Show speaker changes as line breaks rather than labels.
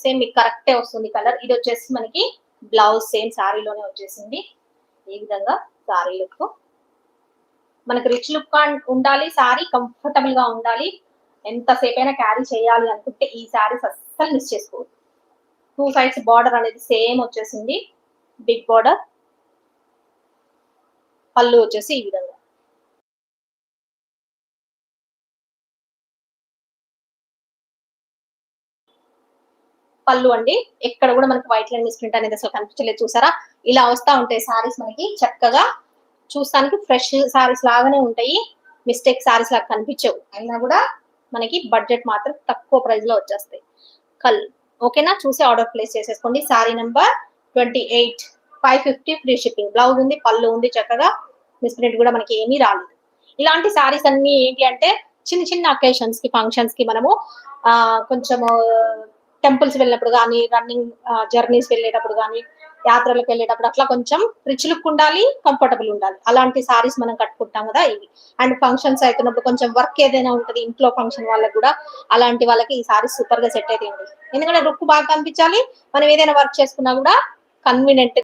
Same మీకు కరెక్టే వస్తుంది కలర్. ఇది వచ్చేసి మనకి బ్లౌజ్ సేమ్ శారీలోనే వచ్చేసింది. ఈ విధంగా శారీ లుక్. మనకి రిచ్ లుక్ ఉండాలి, శారీ కంఫర్టబుల్ గా ఉండాలి, ఎంతసేపు అయినా క్యారీ చేయాలి అనుకుంటే ఈ శారీస్ అస్సలు మిస్ చేసుకోవద్దు. 2 సైడ్స్ బార్డర్ అనేది సేమ్ వచ్చేసింది, బిగ్ బార్డర్. పళ్ళు వచ్చేసి ఈ విధంగా. పళ్ళు అండి, ఎక్కడ కూడా మనకి వైట్ లైన్ మిస్ప్రింట్ అనేది అసలు కనిపించలేదు చూసారా. ఇలా వస్తా ఉంటాయి సారీస్ మనకి చక్కగా. చూస్తానికి ఫ్రెష్ సారీస్ లాగానే ఉంటాయి, మిస్టేక్ సారీస్ లాగా కనిపించవు. అయినా కూడా మనకి బడ్జెట్ మాత్రం తక్కువ ప్రైస్ లో వచ్చేస్తాయి. ఓకేనా, చూసి ఆర్డర్ ప్లేస్ చేసేసుకోండి. Sorry number 28, 550 free shipping. Blouse ఉంది, పళ్ళు ఉంది, చక్కగా మిస్ప్రింట్ కూడా మనకి ఏమీ రాలేదు. ఇలాంటి సారీస్ అన్ని ఏంటి అంటే చిన్న చిన్న అకేషన్స్ కి, ఫంక్షన్స్ కి మనము కొంచెము టెంపుల్స్ వెళ్ళినప్పుడు కానీ, రన్నింగ్ జర్నీస్ వెళ్ళేటప్పుడు కానీ, యాత్రలకు వెళ్ళేటప్పుడు అట్లా కొంచెం రిచ్ లుక్ ఉండాలి, కంఫర్టబుల్ ఉండాలి. అలాంటి సారీస్ మనం కట్టుకుంటాం కదా ఇవి. అండ్ ఫంక్షన్స్ అవుతున్నప్పుడు కొంచెం వర్క్ ఏదైనా ఉంటుంది ఇంట్లో ఫంక్షన్ వాళ్ళకి కూడా, అలాంటి వాళ్ళకి ఈ సారీస్ సూపర్ గా సెట్ అవుతాయండి. ఎందుకంటే లుక్ బాగా కనిపించాలి, మనం ఏదైనా వర్క్ చేసుకున్నా కూడా కన్వీనియంట్